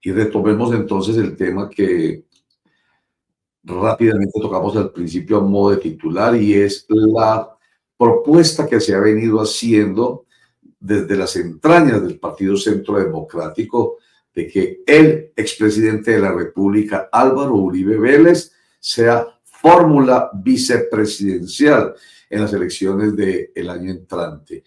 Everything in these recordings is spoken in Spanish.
Y retomemos entonces el tema que rápidamente tocamos al principio a modo de titular, y es la propuesta que se ha venido haciendo desde las entrañas del Partido Centro Democrático de que el expresidente de la República, Álvaro Uribe Vélez, sea fórmula vicepresidencial en las elecciones del año entrante.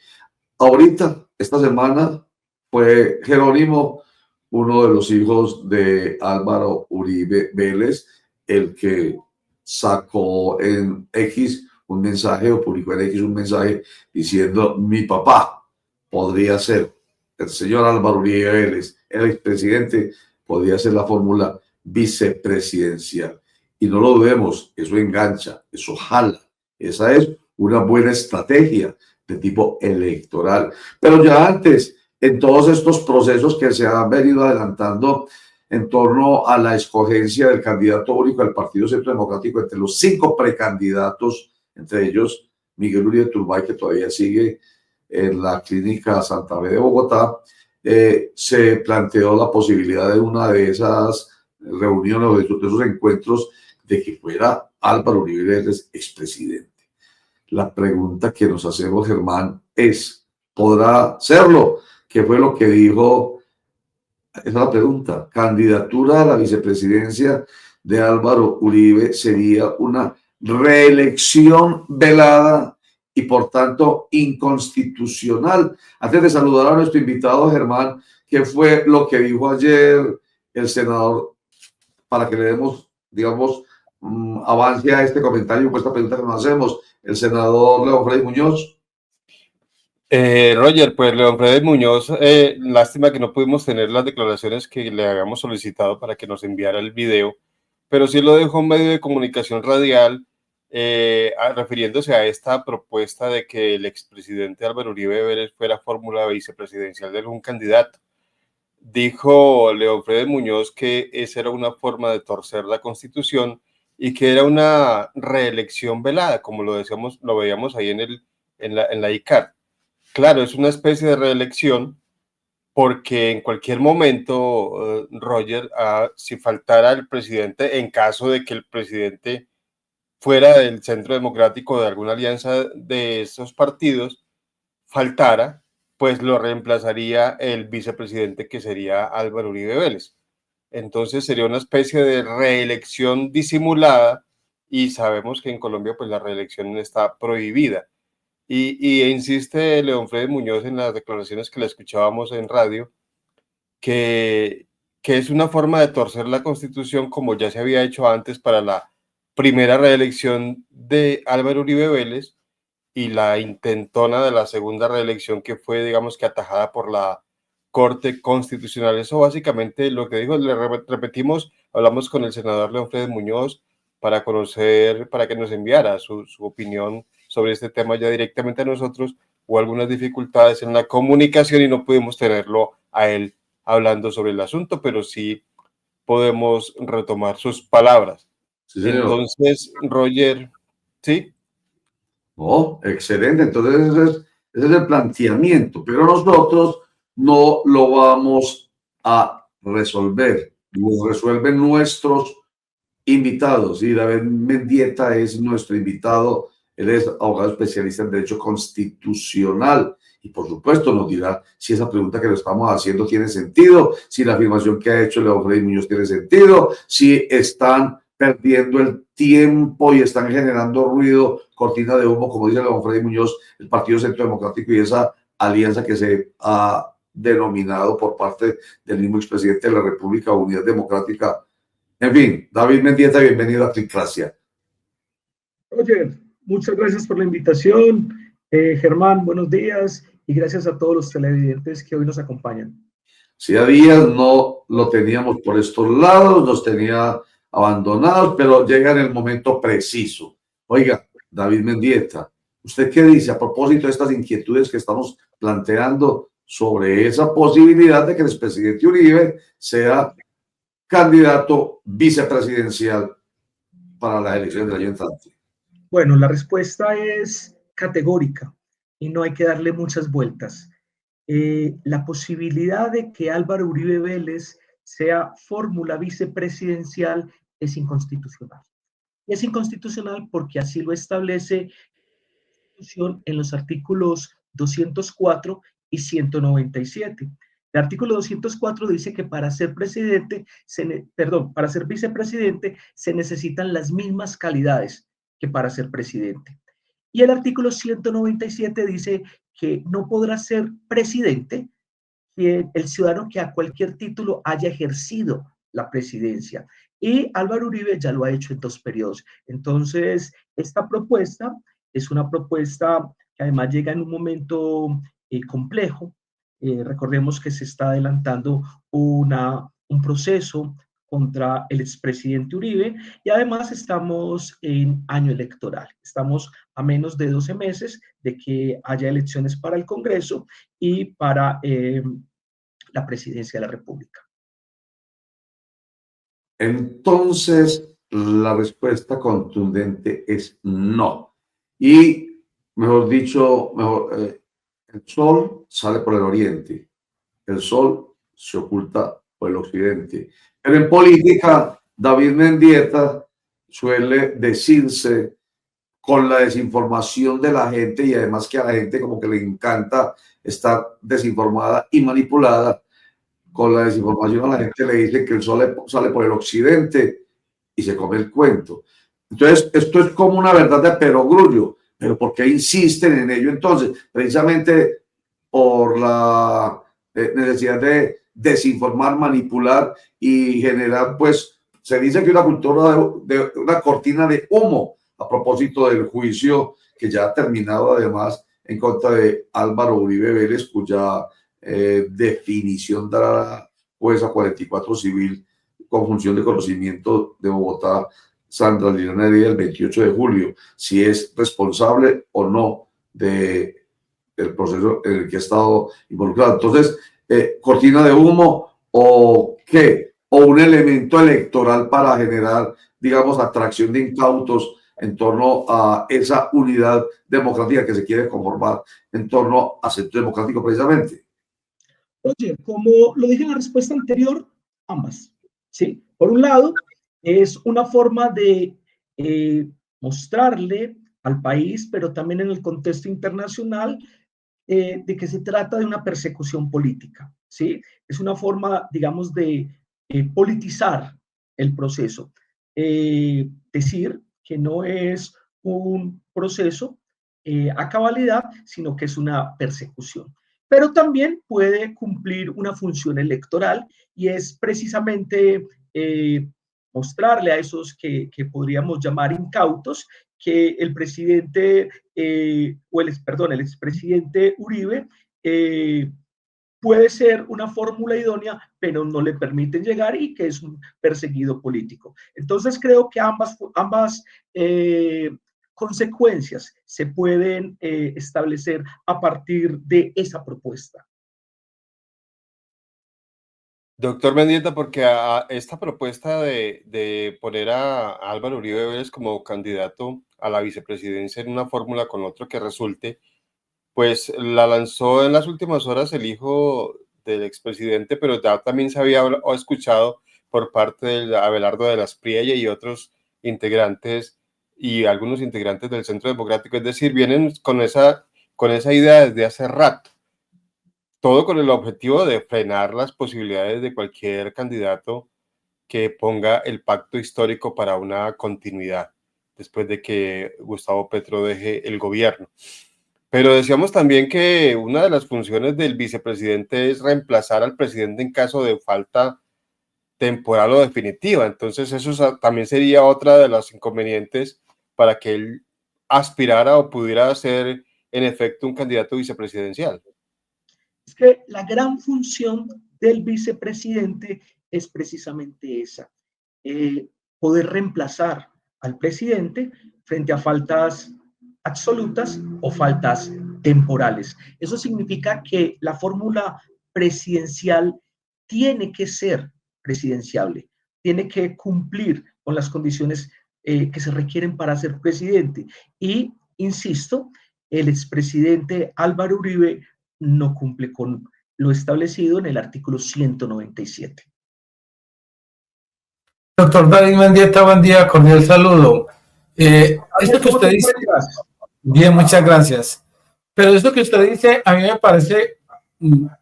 Ahorita, esta semana, fue Jerónimo, uno de los hijos de Álvaro Uribe Vélez, el que sacó en X un mensaje, o publicó en X un mensaje diciendo: mi papá podría ser, el señor Álvaro Uribe Vélez, el expresidente, podría ser la fórmula vicepresidencial. Y no lo dudemos, eso engancha, eso jala, esa es una buena estrategia de tipo electoral. Pero ya antes, en todos estos procesos que se han venido adelantando en torno a la escogencia del candidato único del Partido Centro Democrático entre los 5 precandidatos, entre ellos Miguel Uribe Turbay, que todavía sigue en la clínica Santa Fe de Bogotá, se planteó la posibilidad de una de esas reuniones o de esos encuentros de que fuera Álvaro Uribe Vélez expresidente. La pregunta que nos hacemos, Germán, es: ¿podrá serlo? ¿Qué fue lo que dijo? Esa es la pregunta. Candidatura a la vicepresidencia de Álvaro Uribe sería una reelección velada y por tanto inconstitucional. Antes de saludar a nuestro invitado, Germán, ¿qué fue lo que dijo ayer el senador, para que le demos, digamos, avance a este comentario, pues esta pregunta que nos hacemos, el senador León Freddy Muñoz? Roger, pues León Freddy Muñoz, lástima que no pudimos tener las declaraciones que le habíamos solicitado para que nos enviara el video, pero sí lo dejó en medio de comunicación radial, refiriéndose a esta propuesta de que el expresidente Álvaro Uribe Vélez fuera fórmula vicepresidencial de algún candidato. Dijo León Freddy Muñoz que esa era una forma de torcer la Constitución y que era una reelección velada, como lo decíamos, lo veíamos ahí en la ICAR. Claro, es una especie de reelección porque en cualquier momento, Roger, si faltara el presidente, en caso de que el presidente fuera del Centro Democrático, de alguna alianza de esos partidos, faltara, pues lo reemplazaría el vicepresidente, que sería Álvaro Uribe Vélez. Entonces sería una especie de reelección disimulada, y sabemos que en Colombia pues la reelección está prohibida. Y insiste León Freddy Muñoz en las declaraciones que le escuchábamos en radio, que es una forma de torcer la Constitución, como ya se había hecho antes para la primera reelección de Álvaro Uribe Vélez y la intentona de la segunda reelección, que fue, digamos, que atajada por la Corte Constitucional. Eso básicamente lo que dijo. Le repetimos, hablamos con el senador León Freddy Muñoz para conocer, para que nos enviara su opinión sobre este tema ya directamente a nosotros. Hubo algunas dificultades en la comunicación y no pudimos tenerlo a él hablando sobre el asunto, pero sí podemos retomar sus palabras. Sí, señor. Entonces, Roger, ¿sí? Oh, excelente. Entonces ese es el planteamiento, pero nosotros no lo vamos a resolver. Lo resuelven nuestros invitados, y David Mendieta es nuestro invitado. Él es abogado especialista en Derecho Constitucional y, por supuesto, nos dirá si esa pregunta que le estamos haciendo tiene sentido, si la afirmación que ha hecho León Freddy Muñoz tiene sentido, si están perdiendo el tiempo y están generando ruido, cortina de humo, como dice León Freddy Muñoz, el Partido Centro Democrático y esa alianza que se ha denominado por parte del mismo expresidente de la República, Unidad Democrática. En fin, David Mendieta, bienvenido a Tricracia. Roger, muchas gracias por la invitación. Germán, buenos días, y gracias a todos los televidentes que hoy nos acompañan. Sí, a días no lo teníamos por estos lados, nos tenía abandonados, pero llega en el momento preciso. Oiga, David Mendieta, ¿usted qué dice a propósito de estas inquietudes que estamos planteando sobre esa posibilidad de que el expresidente Uribe sea candidato vicepresidencial para las elecciones del año entrante? Bueno, la respuesta es categórica y no hay que darle muchas vueltas. La posibilidad de que Álvaro Uribe Vélez sea fórmula vicepresidencial es inconstitucional. Y es inconstitucional porque así lo establece en los artículos 204 y 197. El artículo 204 dice que para ser presidente, para ser vicepresidente se necesitan las mismas calidades que para ser presidente. Y el artículo 197 dice que no podrá ser presidente el ciudadano que a cualquier título haya ejercido la presidencia. Y Álvaro Uribe ya lo ha hecho en 2 periodos. Entonces, esta propuesta es una propuesta que además llega en un momento complejo. Recordemos que se está adelantando un proceso contra el expresidente Uribe y además estamos en año electoral. Estamos a menos de 12 meses de que haya elecciones para el Congreso y para la presidencia de la República. Entonces, la respuesta contundente es no. Y, mejor dicho, el sol sale por el oriente, el sol se oculta por el occidente. Pero en política, David Mendieta suele decirse con la desinformación de la gente y además que a la gente como que le encanta estar desinformada y manipulada. Con la desinformación a la gente le dice que el sol sale por el occidente y se come el cuento. Entonces, esto es como una verdad de perogrullo, pero ¿por qué insisten en ello entonces? Precisamente por la necesidad de desinformar, manipular y generar, pues, se dice que una cultura de una cortina de humo a propósito del juicio que ya ha terminado además en contra de Álvaro Uribe Vélez, cuya definición dará la jueza 44 civil con función de conocimiento de Bogotá, Sandra Liliana Heredia, el 28 de julio, si es responsable o no del proceso en el que ha estado involucrado. Entonces, cortina de humo o qué, o un elemento electoral para generar, digamos, atracción de incautos en torno a esa unidad democrática que se quiere conformar en torno a Centro Democrático precisamente. Oye, como lo dije en la respuesta anterior, ambas, ¿sí? Por un lado, es una forma de mostrarle al país, pero también en el contexto internacional, de que se trata de una persecución política, ¿sí? Es una forma, digamos, de politizar el proceso. Decir que no es un proceso a cabalidad, sino que es una persecución. Pero también puede cumplir una función electoral y es precisamente mostrarle a esos que podríamos llamar incautos que el presidente el expresidente Uribe puede ser una fórmula idónea, pero no le permiten llegar y que es un perseguido político. Entonces creo que ambas consecuencias se pueden establecer a partir de esa propuesta. Doctor Mendieta, porque a esta propuesta de poner a Álvaro Uribe Vélez como candidato a la vicepresidencia en una fórmula con otro que resulte, pues la lanzó en las últimas horas el hijo del expresidente, pero ya también se había escuchado por parte de Abelardo de las Priella y otros integrantes y algunos integrantes del Centro Democrático, es decir, vienen con esa idea desde hace rato. Todo con el objetivo de frenar las posibilidades de cualquier candidato que ponga el pacto histórico para una continuidad después de que Gustavo Petro deje el gobierno. Pero decíamos también que una de las funciones del vicepresidente es reemplazar al presidente en caso de falta temporal o definitiva. Entonces eso también sería otra de los inconvenientes para que él aspirara o pudiera ser en efecto un candidato vicepresidencial. Es que la gran función del vicepresidente es precisamente esa, poder reemplazar al presidente frente a faltas absolutas o faltas temporales. Eso significa que la fórmula presidencial tiene que ser presidenciable, tiene que cumplir con las condiciones que se requieren para ser presidente. Y, insisto, el expresidente Álvaro Uribe no cumple con lo establecido en el artículo 197. Doctor David Mendieta, buen día, cordial saludo. Esto que usted dice, bien, muchas gracias. Pero esto que usted dice a mí me parece,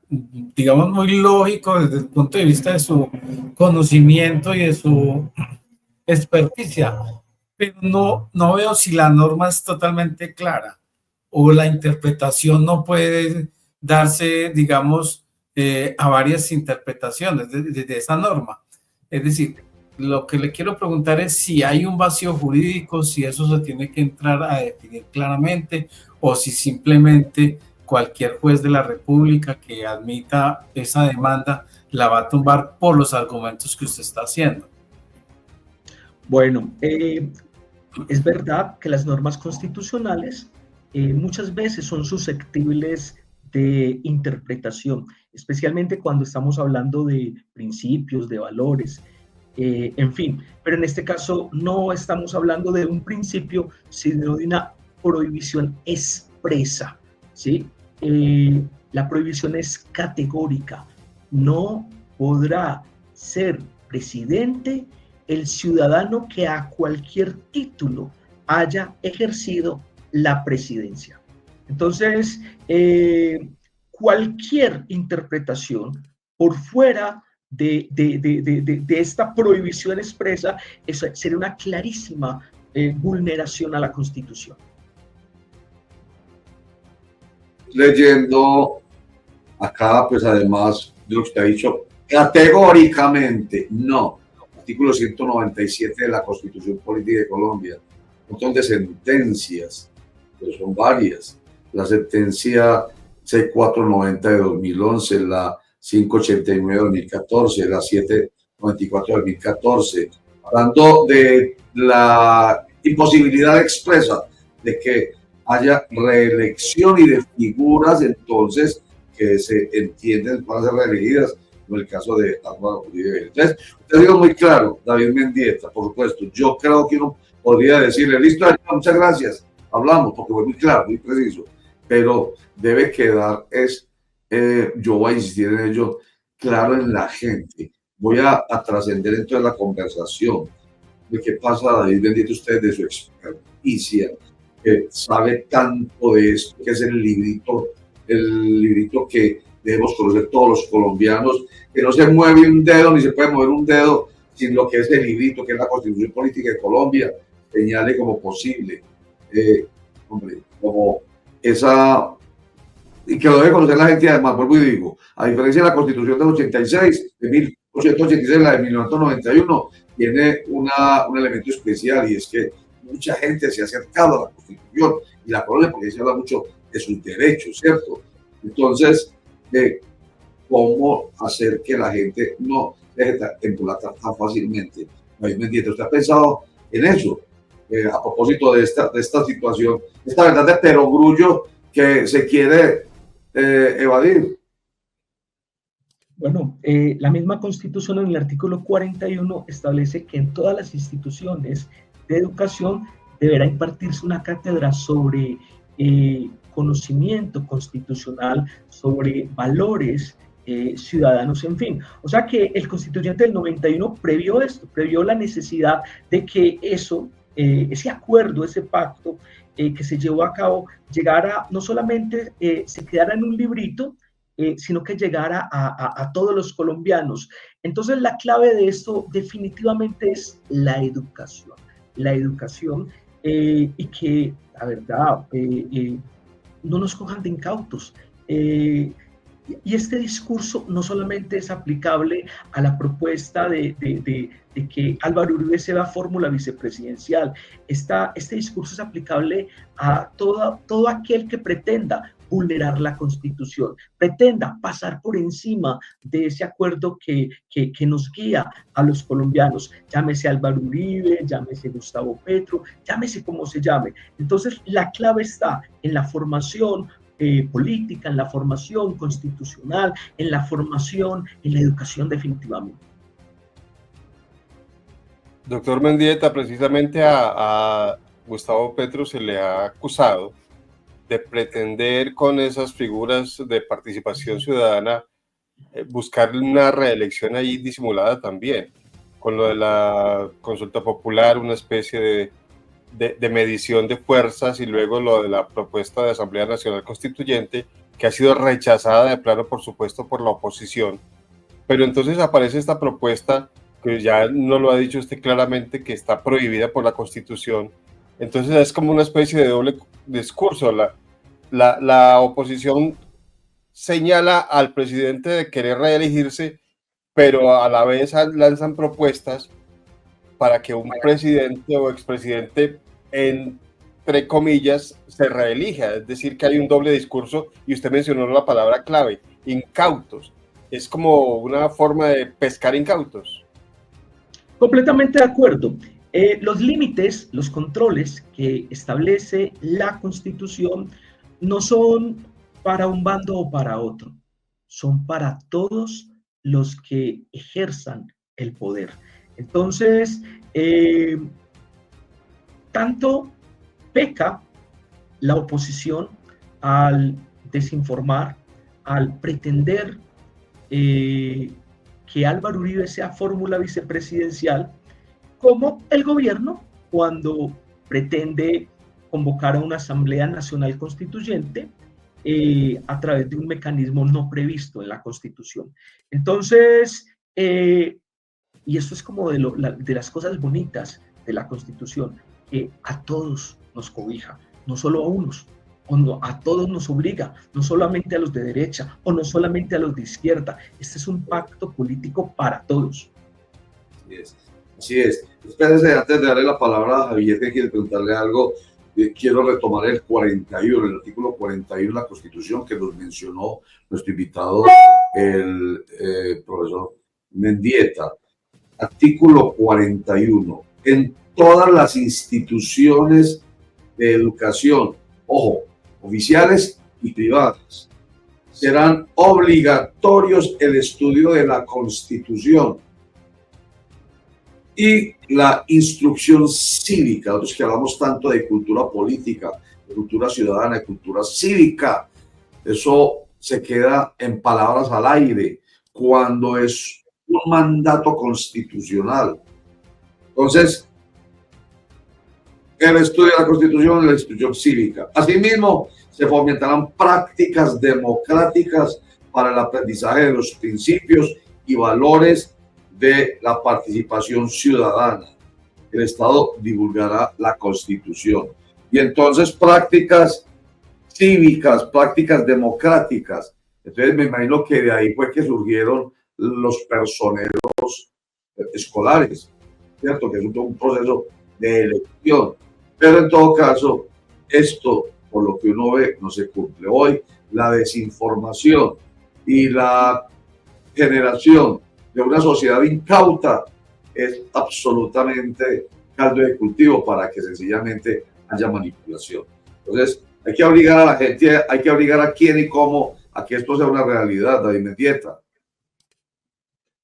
digamos, muy lógico desde el punto de vista de su conocimiento y de su experticia, pero no veo si la norma es totalmente clara o la interpretación no puede darse, digamos, a varias interpretaciones de esa norma. Es decir, lo que le quiero preguntar es si hay un vacío jurídico, si eso se tiene que entrar a definir claramente o si simplemente cualquier juez de la República que admita esa demanda la va a tumbar por los argumentos que usted está haciendo. Bueno, es verdad que las normas constitucionales muchas veces son susceptibles de interpretación, especialmente cuando estamos hablando de principios, de valores, en fin. Pero en este caso no estamos hablando de un principio, sino de una prohibición expresa, ¿sí? La prohibición es categórica. No podrá ser presidente el ciudadano que a cualquier título haya ejercido la presidencia. Entonces, cualquier interpretación por fuera de esta prohibición expresa sería una clarísima vulneración a la Constitución. Leyendo acá, pues además de lo que usted ha dicho, categóricamente no. Artículo 197 de la Constitución Política de Colombia, un montón de sentencias, pero son varias. La sentencia C490 de 2011, la 589 de 2014, la 794 de 2014, hablando de la imposibilidad expresa de que haya reelección y de figuras entonces que se entienden van a ser reelegidas, en el caso de Álvaro Uribe. Entonces, usted digo muy claro, David Mendieta, por supuesto, yo creo que uno podría decirle, listo, muchas gracias, hablamos, porque fue muy claro, muy preciso, pero debe quedar, yo voy a insistir en ello, claro en la gente. Voy a trascender entonces la conversación de qué pasa, David Mendieta, usted de su experticia, que sabe tanto de esto, que es el librito que debemos conocer todos los colombianos, que no se mueve un dedo, ni se puede mover un dedo sin lo que es el librito, que es la Constitución Política de Colombia, señale como posible, como esa, y que lo debe conocer la gente. Además, vuelvo y digo, a diferencia de la Constitución del 86, de 1886, la de 1991, tiene un elemento especial, y es que mucha gente se ha acercado a la Constitución y la conoce porque se habla mucho de sus derechos, ¿cierto? Entonces, cómo hacer que la gente no deje de embolatar tan fácilmente. David Mendieta, ¿usted ha pensado en eso? A propósito de esta situación, esta verdad de perogrullo que se quiere evadir. Bueno, la misma Constitución en el artículo 41 establece que en todas las instituciones de educación deberá impartirse una cátedra sobre conocimiento constitucional, sobre valores ciudadanos, en fin. O sea que el constituyente del 91 previó esto, previó la necesidad de que eso, ese acuerdo, ese pacto que se llevó a cabo, llegara, no solamente se quedara en un librito, sino que llegara a todos los colombianos. Entonces la clave de esto definitivamente es la educación. La educación y que, la verdad, no nos cojan de incautos. Y este discurso no solamente es aplicable a la propuesta de que Álvaro Uribe sea fórmula vicepresidencial. Este discurso es aplicable a todo aquel que pretenda vulnerar la Constitución, pretenda pasar por encima de ese acuerdo que nos guía a los colombianos, llámese Álvaro Uribe, llámese Gustavo Petro, llámese como se llame. Entonces, la clave está en la formación política, en la formación constitucional, en la formación, en la educación definitivamente. Doctor Mendieta, precisamente a Gustavo Petro se le ha acusado de pretender con esas figuras de participación ciudadana buscar una reelección ahí disimulada también. con lo de la consulta popular, una especie de medición de fuerzas, y luego lo de la propuesta de Asamblea Nacional Constituyente, que ha sido rechazada de plano, por supuesto, por la oposición. Pero entonces aparece esta propuesta, que ya no lo ha dicho usted claramente, que está prohibida por la Constitución. Entonces es como una especie de doble discurso. La oposición señala al presidente de querer reelegirse, pero a la vez lanzan propuestas para que un presidente o expresidente, entre comillas, se reelija. Es decir, que hay un doble discurso, y usted mencionó la palabra clave, incautos. Es como una forma de pescar incautos. Completamente de acuerdo. Los límites, los controles que establece la Constitución no son para un bando o para otro, son para todos los que ejerzan el poder. Entonces, tanto peca la oposición al desinformar, al pretender que Álvaro Uribe sea fórmula vicepresidencial, como el gobierno cuando pretende convocar a una Asamblea Nacional Constituyente a través de un mecanismo no previsto en la Constitución. Entonces, y esto es como de las cosas bonitas de la Constitución, que a todos nos cobija, no solo a unos, a todos nos obliga, no solamente a los de derecha o no solamente a los de izquierda. Este es un pacto político para todos. Así es. Así es. Espérense, antes de darle la palabra a Javier, que quiere preguntarle algo, quiero retomar el 41, el artículo 41 de la Constitución que nos mencionó nuestro invitado, el profesor Mendieta. Artículo 41. En todas las instituciones de educación, ojo, oficiales y privadas, serán obligatorios el estudio de la Constitución y la instrucción cívica. Nosotros que hablamos tanto de cultura política, de cultura ciudadana, de cultura cívica, eso se queda en palabras al aire cuando es un mandato constitucional. Entonces, el estudio de la Constitución y la instrucción cívica. Asimismo, se fomentarán prácticas democráticas para el aprendizaje de los principios y valores de la participación ciudadana. El Estado divulgará la Constitución. Y entonces prácticas cívicas, prácticas democráticas. Entonces me imagino que de ahí fue que surgieron los personeros escolares, ¿cierto? Que es un proceso de elección. Pero en todo caso, esto, por lo que uno ve, no se cumple. Hoy la desinformación y la generación de una sociedad incauta es absolutamente caldo de cultivo para que sencillamente haya manipulación. Entonces, hay que obligar a la gente, hay que obligar a quién y cómo a que esto sea una realidad, David Mendieta.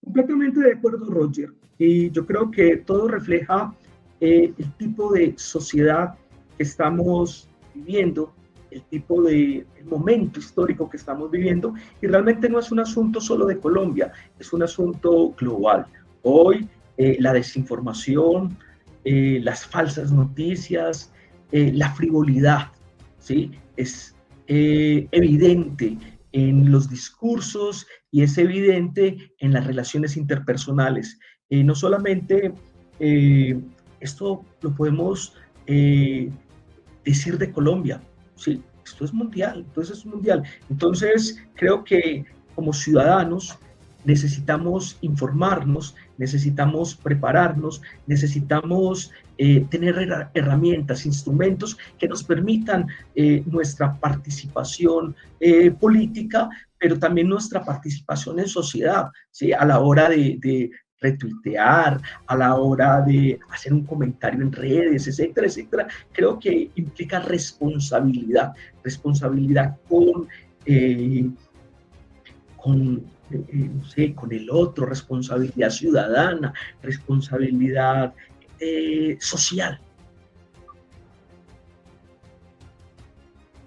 Completamente de acuerdo, Roger. Y yo creo que todo refleja el tipo de sociedad que estamos viviendo, el tipo de momento histórico que estamos viviendo, y realmente no es un asunto solo de Colombia, es un asunto global. Hoy la desinformación, las falsas noticias, la frivolidad, ¿sí? Es evidente en los discursos y es evidente en las relaciones interpersonales. No solamente esto lo podemos decir de Colombia, ¿sí? Esto es mundial, entonces es mundial. Entonces creo que como ciudadanos necesitamos informarnos, necesitamos prepararnos, necesitamos tener herramientas, instrumentos que nos permitan nuestra participación política, pero también nuestra participación en sociedad, ¿sí? A la hora de retuitear, a la hora de hacer un comentario en redes, etcétera, etcétera. Creo que implica responsabilidad con no sé, con el otro, responsabilidad ciudadana, responsabilidad social.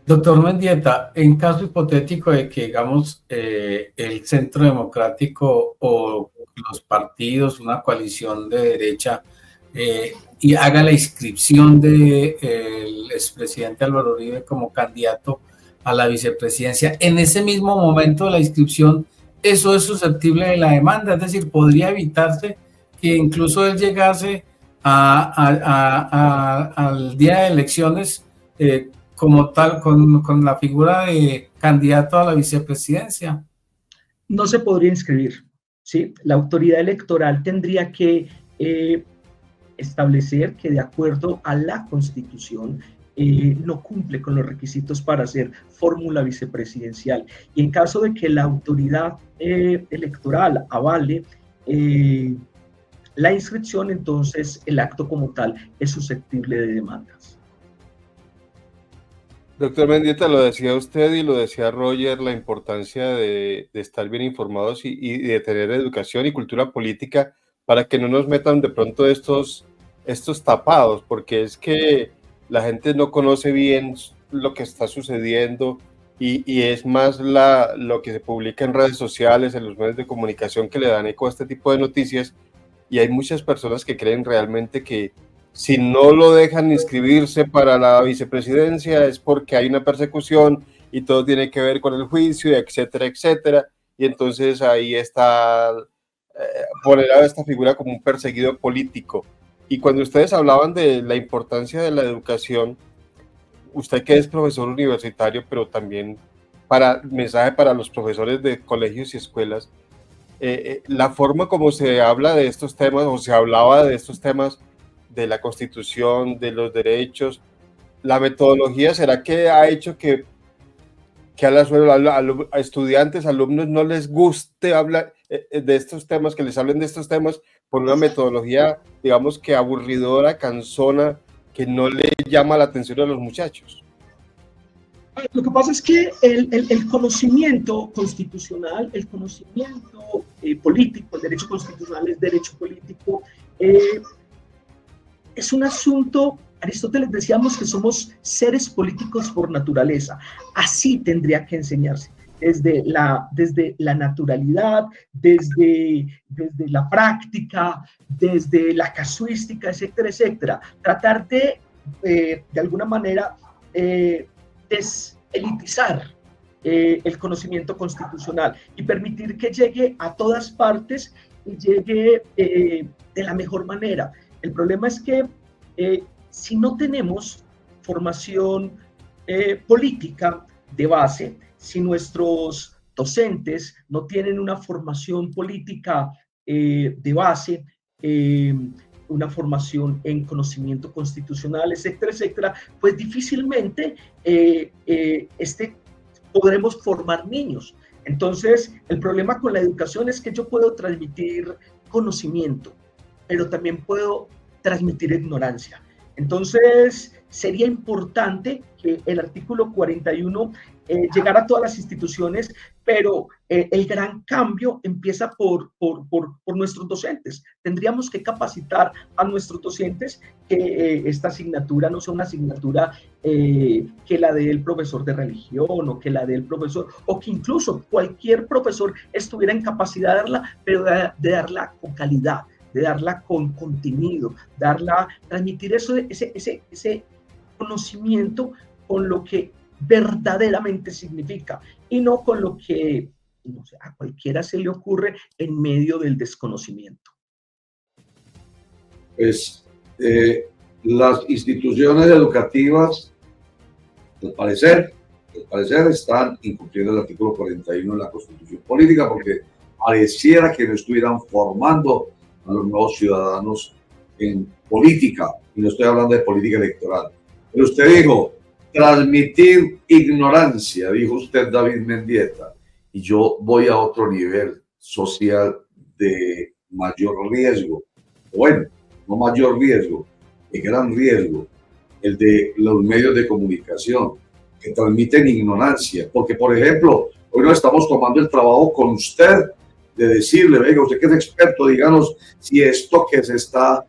Doctor Mendieta, en caso hipotético de que, digamos, el Centro Democrático o los partidos, una coalición de derecha, y haga la inscripción del expresidente Álvaro Uribe como candidato a la vicepresidencia, en ese mismo momento de la inscripción, eso es susceptible de la demanda, es decir, podría evitarse que incluso él llegase al día de elecciones como tal, con la figura de candidato a la vicepresidencia. No se podría inscribir, ¿sí? La autoridad electoral tendría que establecer que de acuerdo a la Constitución no cumple con los requisitos para hacer fórmula vicepresidencial. Y en caso de que la autoridad electoral avale la inscripción, entonces el acto como tal es susceptible de demandas. Doctor Mendieta, lo decía usted y lo decía Roger, la importancia de estar bien informados y de tener educación y cultura política para que no nos metan de pronto estos tapados, porque es que la gente no conoce bien lo que está sucediendo y es más lo que se publica en redes sociales, en los medios de comunicación, que le dan eco a este tipo de noticias, y hay muchas personas que creen realmente que si no lo dejan inscribirse para la vicepresidencia es porque hay una persecución y todo tiene que ver con el juicio, etcétera, etcétera, y entonces ahí está poner a esta figura como un perseguido político. Y cuando ustedes hablaban de la importancia de la educación, usted que es profesor universitario, pero también mensaje para los profesores de colegios y escuelas, la forma como se habla de estos temas, o se hablaba de estos temas, de la Constitución, de los derechos, la metodología, ¿será que ha hecho que a estudiantes, alumnos, no les guste hablar de estos temas, que les hablen de estos temas por una metodología, digamos que aburridora, cansona, que no le llama la atención a los muchachos? Lo que pasa es que el conocimiento constitucional, el conocimiento político, el derecho constitucional es derecho político, es un asunto. Aristóteles decíamos que somos seres políticos por naturaleza. Así tendría que enseñarse, desde la naturalidad, desde la práctica, desde la casuística, etcétera, etcétera. Tratar de alguna manera, deselitizar el conocimiento constitucional y permitir que llegue a todas partes y llegue de la mejor manera. El problema es que si no tenemos formación política de base, si nuestros docentes no tienen una formación política de base, una formación en conocimiento constitucional, etcétera, etcétera, pues difícilmente podremos formar niños. Entonces, el problema con la educación es que yo puedo transmitir conocimiento, pero también puedo transmitir ignorancia. Entonces, sería importante que el artículo 41 llegara a todas las instituciones, pero el gran cambio empieza por nuestros docentes. Tendríamos que capacitar a nuestros docentes que esta asignatura no sea una asignatura que la dé el profesor de religión o que la dé el profesor, o que incluso cualquier profesor estuviera en capacidad de darla, pero de darla con calidad, de darla con contenido, transmitir ese conocimiento con lo que verdaderamente significa y no con lo que a cualquiera se le ocurre en medio del desconocimiento. Pues las instituciones educativas, al parecer están incumpliendo el artículo 41 de la Constitución Política, porque pareciera que no estuvieran formando a los nuevos ciudadanos en política, y no estoy hablando de política electoral. Pero usted dijo, transmitir ignorancia, dijo usted, David Mendieta, y yo voy a otro nivel social de mayor riesgo. Bueno, no mayor riesgo, de gran riesgo, el de los medios de comunicación, que transmiten ignorancia. Porque, por ejemplo, hoy nos estamos tomando el trabajo con usted de decirle, venga, usted que es experto, díganos si esto que se está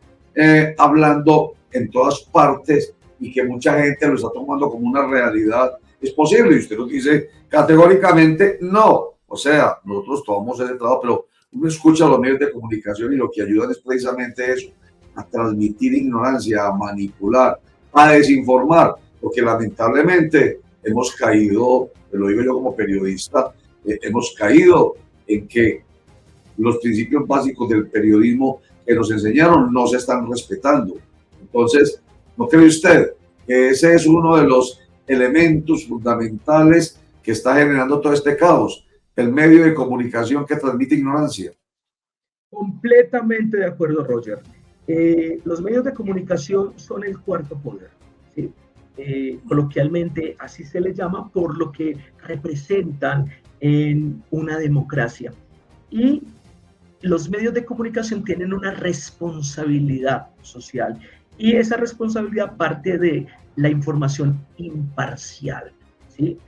hablando en todas partes y que mucha gente lo está tomando como una realidad, es posible. Y usted nos dice categóricamente no. O sea, nosotros tomamos ese trabajo, pero Uno escucha a los medios de comunicación y lo que ayudan es precisamente eso, a transmitir ignorancia, a manipular, a desinformar, porque lamentablemente hemos caído, lo digo yo como periodista, hemos caído en que los principios básicos del periodismo que nos enseñaron no se están respetando. Entonces, ¿no cree usted que ese es uno de los elementos fundamentales que está generando todo este caos? El medio de comunicación que transmite ignorancia. Completamente de acuerdo, Roger. Los medios de comunicación son el cuarto poder, ¿sí? Coloquialmente así se les llama por lo que representan en una democracia. Y los medios de comunicación tienen una responsabilidad social y esa responsabilidad parte de la información imparcial, ¿sí?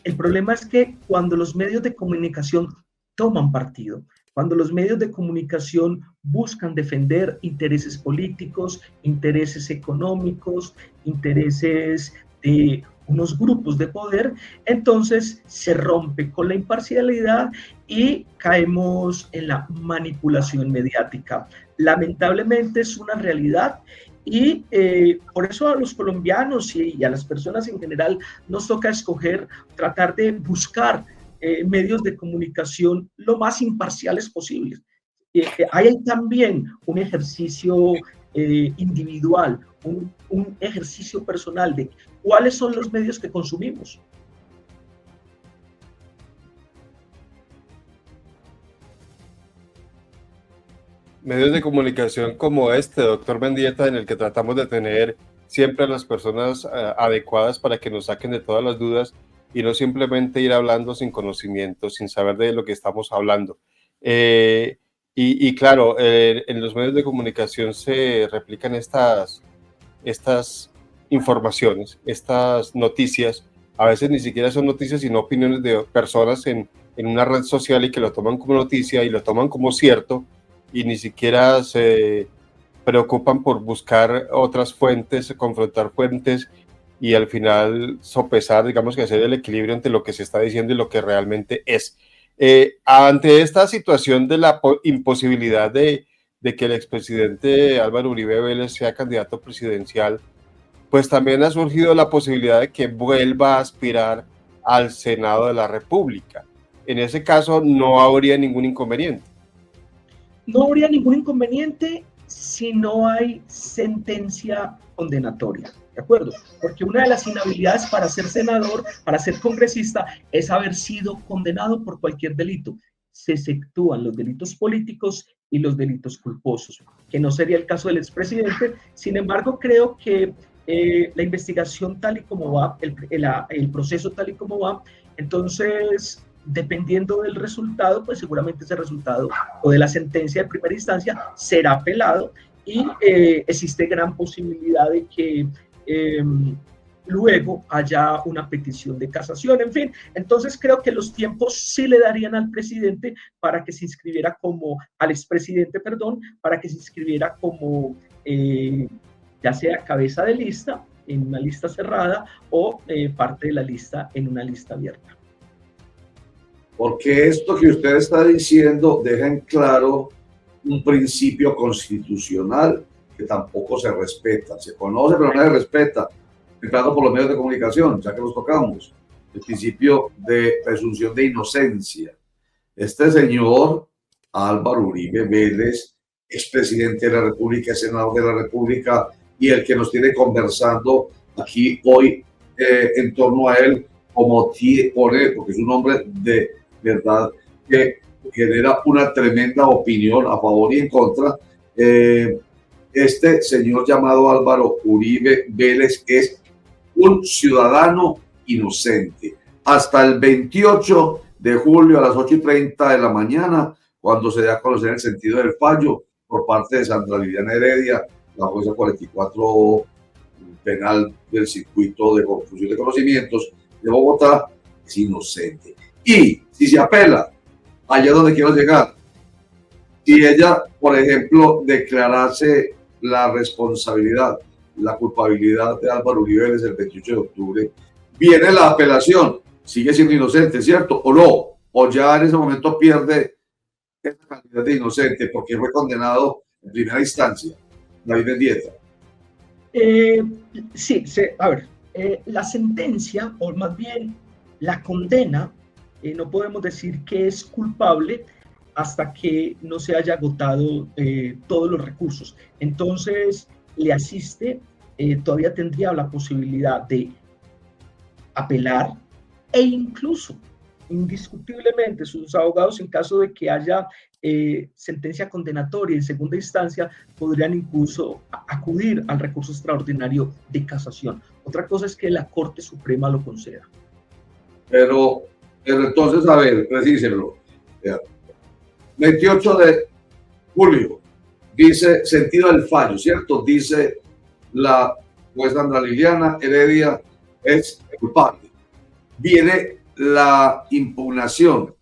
El problema es que cuando los medios de comunicación toman partido, cuando los medios de comunicación buscan defender intereses políticos, intereses económicos, intereses de unos grupos de poder, entonces se rompe con la imparcialidad y caemos en la manipulación mediática. Lamentablemente es una realidad y por eso a los colombianos y a las personas en general nos toca escoger, tratar de buscar medios de comunicación lo más imparciales posibles. Hay también un ejercicio individual, un ejercicio personal de cuáles son los medios que consumimos. Medios de comunicación como este, doctor Mendieta, en el que tratamos de tener siempre a las personas adecuadas para que nos saquen de todas las dudas y no simplemente ir hablando sin conocimiento, sin saber de lo que estamos hablando. Y claro, en los medios de comunicación se replican estas informaciones, estas noticias. A veces ni siquiera son noticias, sino opiniones de personas en una red social y que lo toman como noticia y lo toman como cierto y ni siquiera se preocupan por buscar otras fuentes, confrontar fuentes y al final sopesar, digamos que hacer el equilibrio entre lo que se está diciendo y lo que realmente es. Ante esta situación de la imposibilidad de que el expresidente Álvaro Uribe Vélez sea candidato presidencial, pues también ha surgido la posibilidad de que vuelva a aspirar al Senado de la República. En ese caso no habría ningún inconveniente. No habría ningún inconveniente si no hay sentencia condenatoria, ¿de acuerdo? Porque una de las inhabilidades para ser senador, para ser congresista, es haber sido condenado por cualquier delito. Se exceptúan los delitos políticos y los delitos culposos, que no sería el caso del expresidente. Sin embargo, creo que la investigación tal y como va, el proceso tal y como va, entonces, dependiendo del resultado, pues seguramente ese resultado o de la sentencia de primera instancia será apelado y existe gran posibilidad de que luego haya una petición de casación, en fin. Entonces creo que los tiempos sí le darían al presidente para que se inscribiera como, al expresidente, perdón, para que se inscribiera como ya sea cabeza de lista en una lista cerrada o parte de la lista en una lista abierta. Porque esto que usted está diciendo deja en claro un principio constitucional que tampoco se respeta. Se conoce, pero no se respeta, empezando por los medios de comunicación, ya que los tocamos. El principio de presunción de inocencia. Este señor, Álvaro Uribe Vélez, expresidente de la República, senador de la República, y el que nos tiene conversando aquí hoy en torno a él, como pone, porque es un hombre de verdad que genera una tremenda opinión a favor y en contra. Este señor llamado Álvaro Uribe Vélez es un ciudadano inocente. Hasta el 28 de julio a las 8:30 de la mañana, cuando se da a conocer el sentido del fallo por parte de Sandra Liliana Heredia, la jueza 44 penal del circuito de confusión de conocimientos de Bogotá, es inocente. Y si se apela, allá donde quiero llegar, si ella, por ejemplo, declarase la responsabilidad, la culpabilidad de Álvaro Uribe Vélez el 28 de octubre, viene la apelación, sigue siendo inocente, ¿cierto? ¿O no? ¿O ya en ese momento pierde esa calidad de inocente porque fue condenado en primera instancia, David Mendieta? Sí, a ver, la sentencia, o más bien la condena, no podemos decir que es culpable hasta que no se haya agotado todos los recursos. Entonces, le asiste, todavía tendría la posibilidad de apelar e incluso, indiscutiblemente, sus abogados, en caso de que haya sentencia condenatoria en segunda instancia, podrían incluso acudir al recurso extraordinario de casación. Otra cosa es que la Corte Suprema lo conceda. Pero entonces, a ver, precísenlo. 28 de julio, dice sentido del fallo, ¿cierto? Dice la jueza Andra Liliana Heredia es culpable. Viene la impugnación,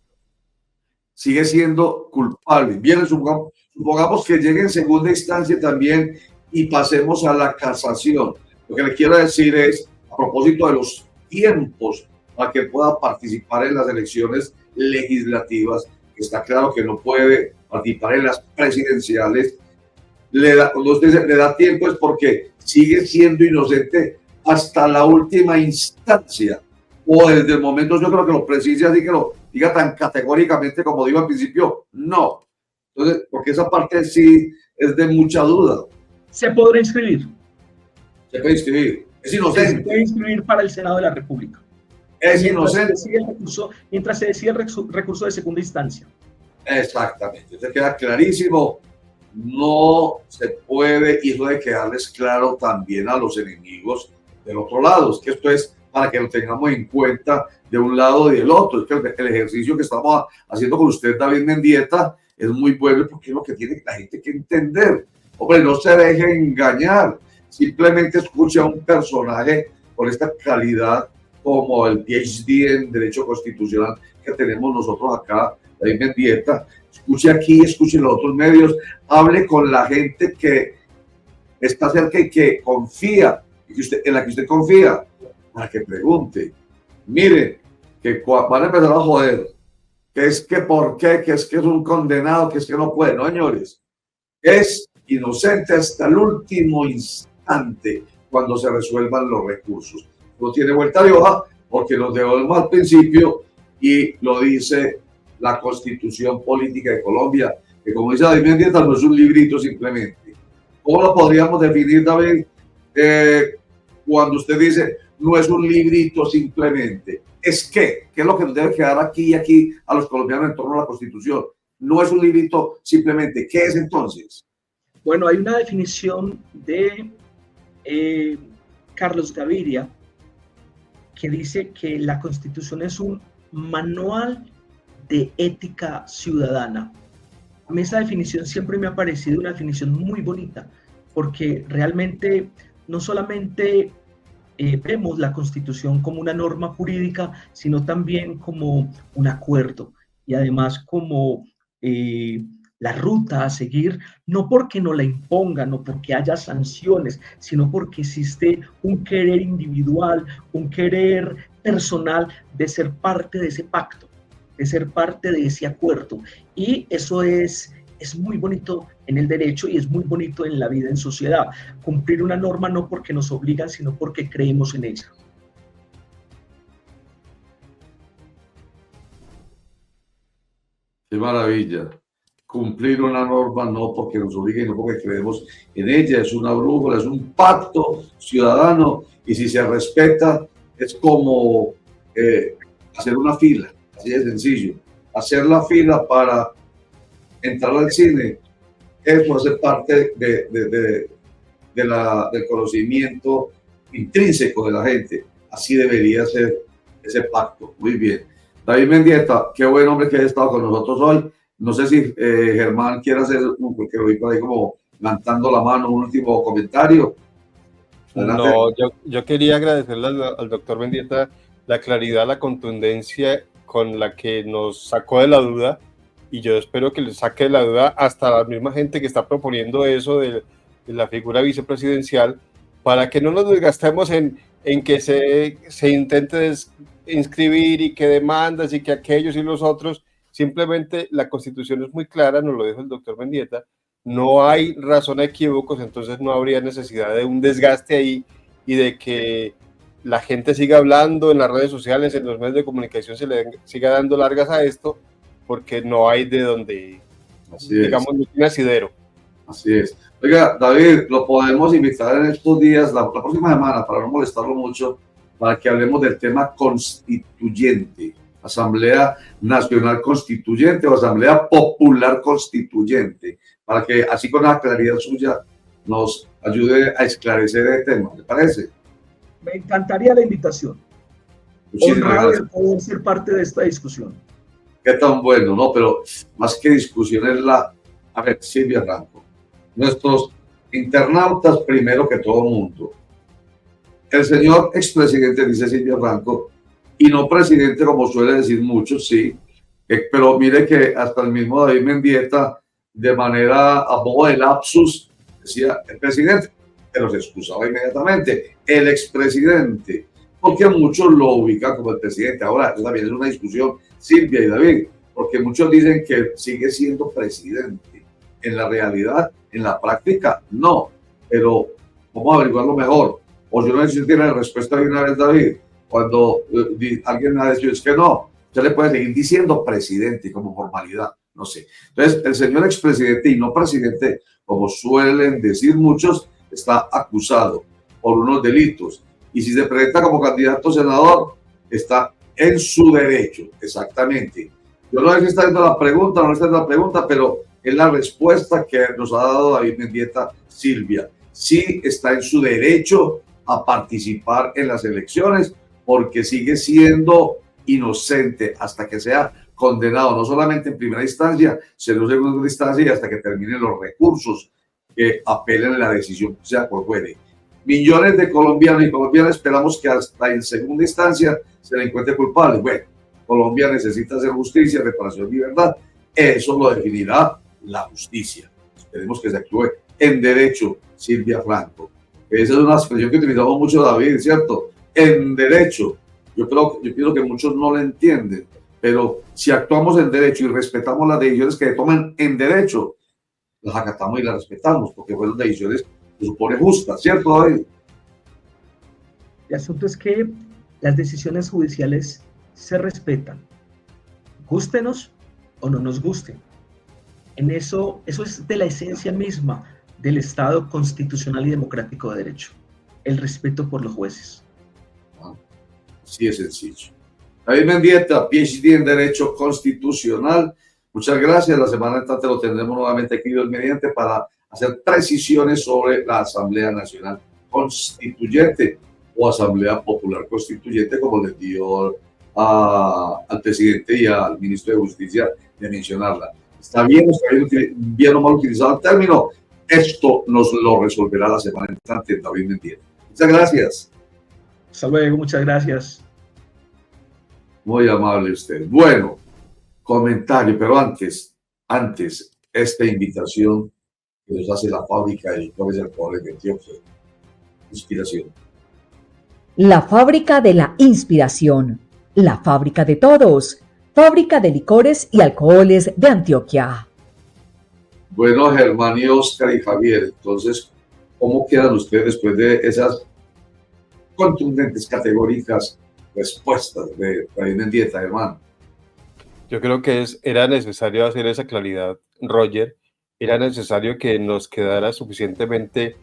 sigue siendo culpable. Viene, supongamos que llegue en segunda instancia también y pasemos a la casación. Lo que le quiero decir es, a propósito de los tiempos para que pueda participar en las elecciones legislativas, está claro que no puede participar en las presidenciales. Cuando usted le da tiempo es porque sigue siendo inocente hasta la última instancia, o desde el momento, yo creo que lo precise así, que lo diga tan categóricamente como digo al principio, no. Entonces, porque esa parte sí es de mucha duda. ¿Se podrá inscribir? Se puede inscribir. Es inocente. Se puede inscribir para el Senado de la República. Es inocente. Mientras se decide el recurso de segunda instancia. Exactamente. Entonces queda clarísimo. No se puede, y eso debe quedarles claro también a los enemigos del otro lado. Es que esto es para que lo tengamos en cuenta de un lado y del otro. Es que el ejercicio que estamos haciendo con usted, David Mendieta, es muy bueno porque es lo que tiene la gente que entender. Hombre, no se deje engañar. Simplemente escuche a un personaje con esta calidad como el PhD en Derecho Constitucional que tenemos nosotros acá, David Mendieta. Escuche aquí, escuche en los otros medios, hable con la gente que está cerca y que confía, en la que usted confía, para que pregunte. Miren, que van a empezar a joder, que es que por qué, que es un condenado, que es que no puede. No, señores, es inocente hasta el último instante cuando se resuelvan los recursos. No tiene vuelta de hoja porque nos dejó al principio y lo dice la Constitución Política de Colombia, que como dice David Mendieta, no es un librito simplemente. ¿Cómo lo podríamos definir, David? Cuando usted dice, no es un librito simplemente. ¿Es qué? ¿Qué es lo que nos debe quedar aquí y aquí a los colombianos en torno a la Constitución? No es un librito simplemente. ¿Qué es entonces? Bueno, hay una definición de Carlos Gaviria que dice que la Constitución es un manual de ética ciudadana. A mí esa definición siempre me ha parecido una definición muy bonita, porque realmente no solamente vemos la Constitución como una norma jurídica, sino también como un acuerdo y además como la ruta a seguir, no porque nos la impongan, no porque haya sanciones, sino porque existe un querer individual, un querer personal de ser parte de ese pacto, de ser parte de ese acuerdo. Y eso es muy bonito en el derecho y es muy bonito en la vida en sociedad. Cumplir una norma no porque nos obligan, sino porque creemos en ella. Qué maravilla. Cumplir una norma no porque nos obliga y no porque creemos en ella. Es una brújula, es un pacto ciudadano y si se respeta es como hacer una fila, así de sencillo. Hacer la fila para entrar al cine, eso hace parte del conocimiento intrínseco de la gente. Así debería ser ese pacto. Muy bien. David Mendieta, qué buen hombre que haya estado con nosotros hoy. No sé si Germán quiere hacer, porque lo vi por ahí como levantando la mano, un último comentario. Adelante. No, yo quería agradecerle al doctor Mendieta la claridad, la contundencia con la que nos sacó de la duda, y yo espero que le saque de la duda hasta la misma gente que está proponiendo eso de la figura vicepresidencial, para que no nos desgastemos en que se intente inscribir y que demandas y que aquellos y los otros, Simplemente la Constitución es muy clara, nos lo dijo el doctor Mendieta, no hay razón a equívocos, entonces no habría necesidad de un desgaste ahí y de que la gente siga hablando en las redes sociales, en los medios de comunicación, se le siga dando largas a esto, porque no hay de donde, digamos, no tiene asidero. Así es. Oiga, David, lo podemos invitar en estos días, la próxima semana, para no molestarlo mucho, para que hablemos del tema constituyente, Asamblea Nacional Constituyente o Asamblea Popular Constituyente, para que así con la claridad suya nos ayude a esclarecer el tema, ¿le parece? Me encantaría la invitación. Honrado de poder ser parte de esta discusión. Qué tan bueno, ¿no? Pero más que discusión es la... A ver, Silvia Ranco, nuestros internautas primero que todo mundo. El señor expresidente, dice Silvia Ranco, y no presidente como suele decir muchos, sí, pero mire que hasta el mismo David Mendieta, de manera a modo de lapsus, decía el presidente, pero se excusaba inmediatamente, el expresidente, porque muchos lo ubican como el presidente. Ahora, eso también es una discusión, Silvia y David, porque muchos dicen que sigue siendo presidente. En la realidad, en la práctica, no, pero vamos a averiguarlo mejor. O yo no sé si tiene la respuesta de una vez, David, cuando alguien me ha dicho, es que no, usted le puede seguir diciendo presidente como formalidad, no sé. Entonces, el señor expresidente y no presidente, como suelen decir muchos, está acusado por unos delitos. Y si se presenta como candidato a senador, está en su derecho, exactamente. Yo no sé si está viendo la pregunta, no está viendo la pregunta, pero es la respuesta que nos ha dado David Mendieta Silvia. Sí está en su derecho a participar en las elecciones porque sigue siendo inocente hasta que sea condenado, no solamente en primera instancia, sino en segunda instancia y hasta que terminen los recursos que apelen a la decisión, sea por fuere. Millones de colombianos y colombianas esperamos que hasta en segunda instancia se le encuentre culpable. Bueno, Colombia necesita hacer justicia, reparación y verdad. Eso lo definirá la justicia. Esperemos que se actúe en derecho, Silvia Franco. Esa es una expresión que utilizamos mucho, David, ¿cierto? En derecho. Yo pienso que muchos no lo entienden, pero si actuamos en derecho y respetamos las decisiones que se toman en derecho, las acatamos y las respetamos, porque fueron decisiones, se supone, justas, ¿cierto, David? El asunto es que las decisiones judiciales se respetan, gústenos o no nos gusten. En eso es de la esencia misma del Estado constitucional y democrático de derecho, el respeto por los jueces. Sí, es sencillo. David Mendieta, PhD en Derecho Constitucional. Muchas gracias. La semana entrante lo tendremos nuevamente aquí, Dios mediante, para hacer precisiones sobre la Asamblea Nacional Constituyente o Asamblea Popular Constituyente, como les dio al presidente y al ministro de Justicia de mencionarla. Está bien o mal utilizado el término. Esto nos lo resolverá la semana entrante, David Mendieta. Muchas gracias. Hasta luego, muchas gracias. Muy amable usted. Bueno, comentario, pero antes, esta invitación que nos hace la fábrica de licores y alcoholes de Antioquia. Inspiración. La fábrica de la inspiración. La fábrica de todos. Fábrica de licores y alcoholes de Antioquia. Bueno, Germán y Oscar y Javier, entonces, ¿cómo quedan ustedes después de esas contundentes, categóricas respuestas de David Mendieta, hermano? Yo creo que era necesario hacer esa claridad, Roger. Era necesario que nos quedara suficientemente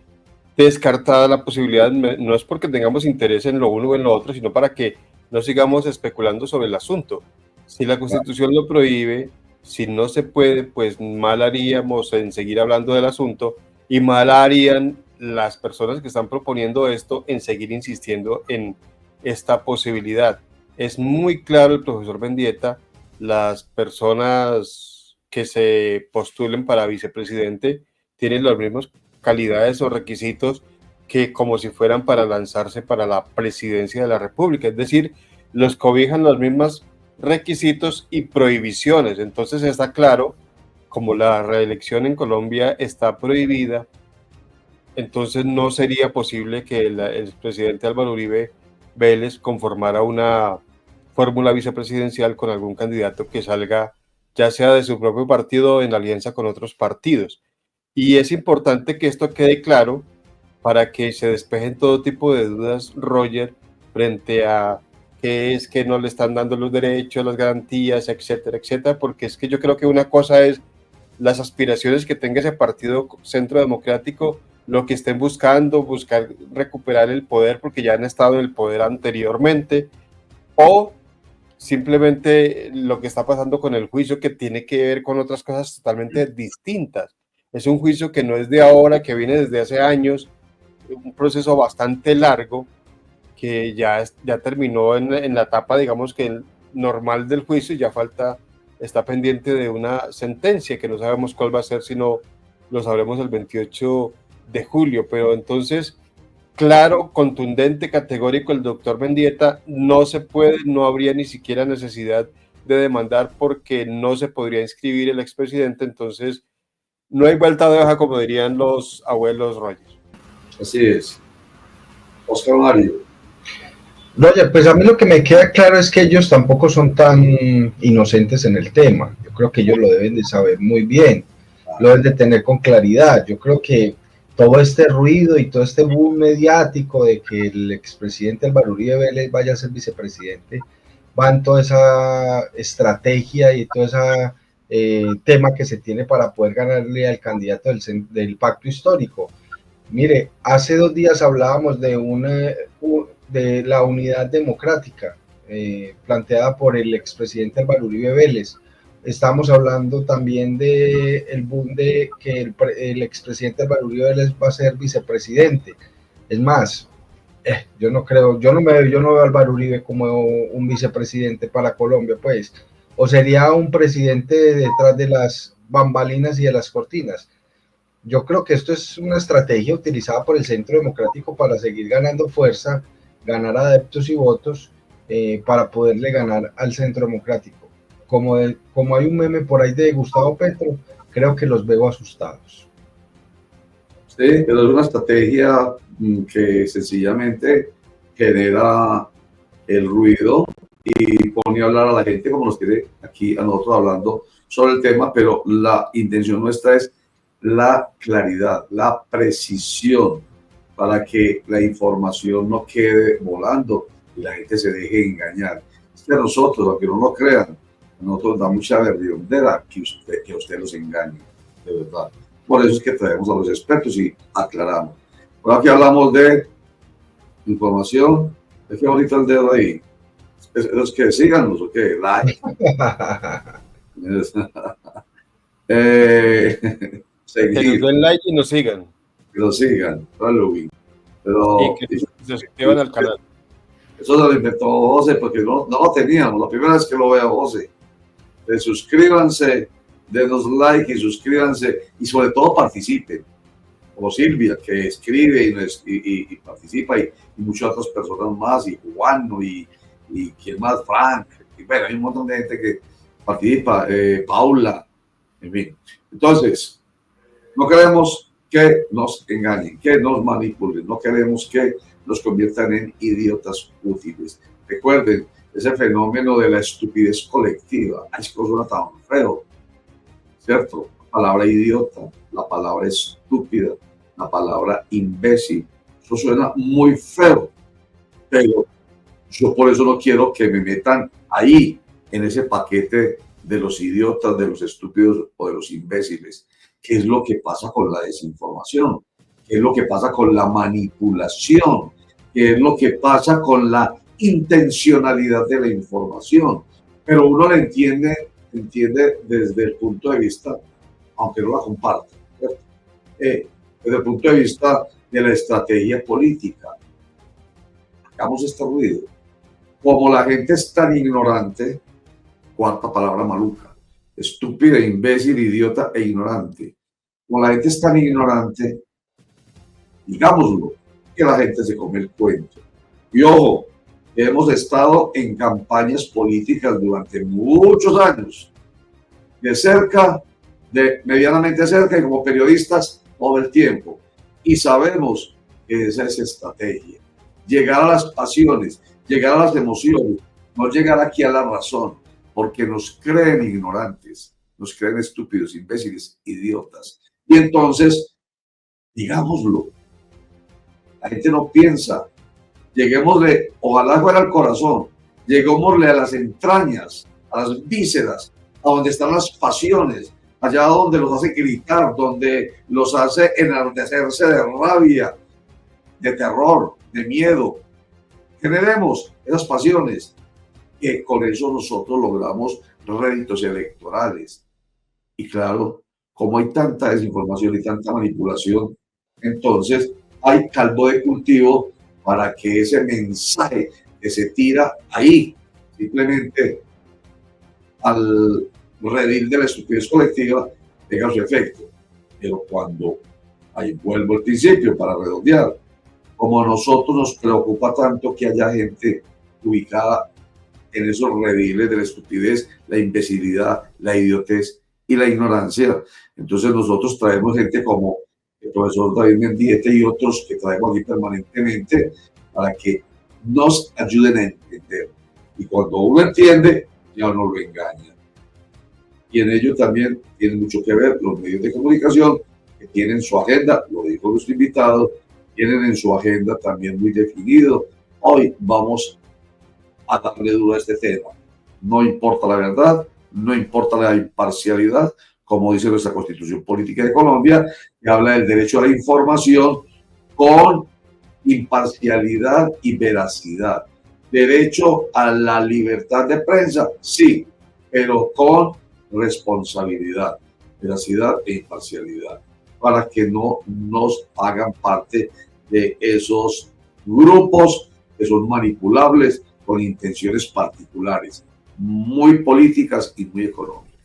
descartada la posibilidad, no es porque tengamos interés en lo uno o en lo otro, sino para que no sigamos especulando sobre el asunto. Si la Constitución lo prohíbe, si no se puede, pues mal haríamos en seguir hablando del asunto y mal harían las personas que están proponiendo esto en seguir insistiendo en esta posibilidad. Es muy claro el profesor Mendieta, las personas que se postulen para vicepresidente tienen las mismas calidades o requisitos que como si fueran para lanzarse para la presidencia de la República, es decir, los cobijan los mismos requisitos y prohibiciones. Entonces está claro, como la reelección en Colombia está prohibida, entonces no sería posible que el presidente Álvaro Uribe Vélez conformara una fórmula vicepresidencial con algún candidato que salga ya sea de su propio partido o en alianza con otros partidos. Y es importante que esto quede claro para que se despejen todo tipo de dudas, Roger, frente a qué es que no le están dando los derechos, las garantías, etcétera, etcétera, porque es que yo creo que una cosa es las aspiraciones que tenga ese partido Centro Democrático, lo que estén buscando, buscar recuperar el poder porque ya han estado en el poder anteriormente, o simplemente lo que está pasando con el juicio, que tiene que ver con otras cosas totalmente distintas. Es un juicio que no es de ahora, que viene desde hace años, un proceso bastante largo, que ya terminó en la etapa, digamos que normal del juicio, y ya está pendiente de una sentencia que no sabemos cuál va a ser, sino lo sabremos el 28 de julio. Pero entonces, claro, contundente, categórico, el doctor Mendieta, no se puede, no habría ni siquiera necesidad de demandar porque no se podría inscribir el expresidente, entonces no hay vuelta de hoja, como dirían los abuelos Roger. Así es. Oscar Mario. Roger, pues a mí lo que me queda claro es que ellos tampoco son tan inocentes en el tema. Yo creo que ellos lo deben de saber muy bien, lo deben de tener con claridad. Yo creo que todo este ruido y todo este boom mediático de que el expresidente Álvaro Uribe Vélez vaya a ser vicepresidente, va en toda esa estrategia y todo ese tema que se tiene para poder ganarle al candidato del pacto histórico. Mire, hace 2 días hablábamos de la unidad democrática planteada por el expresidente Álvaro Uribe Vélez. Estamos hablando también del boom de que el expresidente Álvaro Uribe Vélez va a ser vicepresidente. Es más, yo no veo a Álvaro Uribe como un vicepresidente para Colombia, pues, o sería un presidente detrás de las bambalinas y de las cortinas. Yo creo que esto es una estrategia utilizada por el Centro Democrático para seguir ganando fuerza, ganar adeptos y votos para poderle ganar al Centro Democrático. Como hay un meme por ahí de Gustavo Petro, creo que los veo asustados. Sí, pero es una estrategia que sencillamente genera el ruido y pone a hablar a la gente como nos quiere aquí a nosotros hablando sobre el tema, pero la intención nuestra es la claridad, la precisión, para que la información no quede volando y la gente se deje engañar. Es que nosotros, aunque no lo crean, a nosotros da mucha vergüenza que usted los engañe, de verdad. Por eso es que traemos a los expertos y aclaramos. Bueno, aquí hablamos de información. Es que ahorita el dedo ahí. ¿Es que síganos o qué? Like. Seguir. Que nos den like y nos sigan. Que nos sigan. Halloween. Pero, y que se suscriban al canal. Eso se lo inventó José porque no lo teníamos. La primera vez que lo veo, José. Suscríbanse, denos like y suscríbanse y sobre todo participen. Como Silvia, que escribe y participa, y muchas otras personas más, y Juan, y quien más, Frank. Y bueno, hay un montón de gente que participa, Paula, en fin. Entonces, no queremos que nos engañen, que nos manipulen, no queremos que nos conviertan en idiotas útiles. Recuerden, ese fenómeno de la estupidez colectiva, es que suena tan feo, ¿cierto? La palabra idiota, la palabra estúpida, la palabra imbécil, eso suena muy feo, pero yo por eso no quiero que me metan ahí, en ese paquete de los idiotas, de los estúpidos o de los imbéciles. ¿Qué es lo que pasa con la desinformación? ¿Qué es lo que pasa con la manipulación? ¿Qué es lo que pasa con la intencionalidad de la información? Pero uno la entiende desde el punto de vista, aunque no la comparte, desde el punto de vista de la estrategia política. Hagamos este ruido. Como la gente es tan ignorante, cuarta palabra maluca, estúpida, imbécil, idiota e ignorante. Como la gente es tan ignorante, digámoslo, que la gente se come el cuento. Y ojo, hemos estado en campañas políticas durante muchos años, de cerca, de medianamente cerca, y como periodistas todo el tiempo. Y sabemos que esa es estrategia. Llegar a las pasiones, llegar a las emociones, no llegar aquí a la razón. porque nos creen ignorantes, nos creen estúpidos, imbéciles, idiotas. Y entonces, digámoslo, la gente no piensa, lleguémosle, ojalá fuera al corazón, lleguémosle a las entrañas, a las vísceras, a donde están las pasiones, allá donde los hace gritar, donde los hace enardecerse de rabia, de terror, de miedo. Generemos esas pasiones, que con eso nosotros logramos réditos electorales. Y claro, como hay tanta desinformación y tanta manipulación, entonces hay caldo de cultivo para que ese mensaje que se tira ahí, simplemente al redil de la estupidez colectiva, tenga su efecto. Pero cuando, ahí vuelvo al principio para redondear, como a nosotros nos preocupa tanto que haya gente ubicada en esos rediles de la estupidez, la imbecilidad, la idiotez y la ignorancia, entonces nosotros traemos gente como el profesor David Mendieta y otros que traemos aquí permanentemente para que nos ayuden a entender. Y cuando uno entiende, ya no lo engaña. Y en ello también tienen mucho que ver los medios de comunicación, que tienen su agenda, lo dijo nuestro invitado, tienen en su agenda también muy definido. Hoy vamos a darle duro a este tema. No importa la verdad, no importa la imparcialidad, como dice nuestra Constitución Política de Colombia, que habla del derecho a la información con imparcialidad y veracidad. Derecho a la libertad de prensa, sí, pero con responsabilidad, veracidad e imparcialidad, para que no nos hagan parte de esos grupos que son manipulables con intenciones particulares, muy políticas y muy económicas.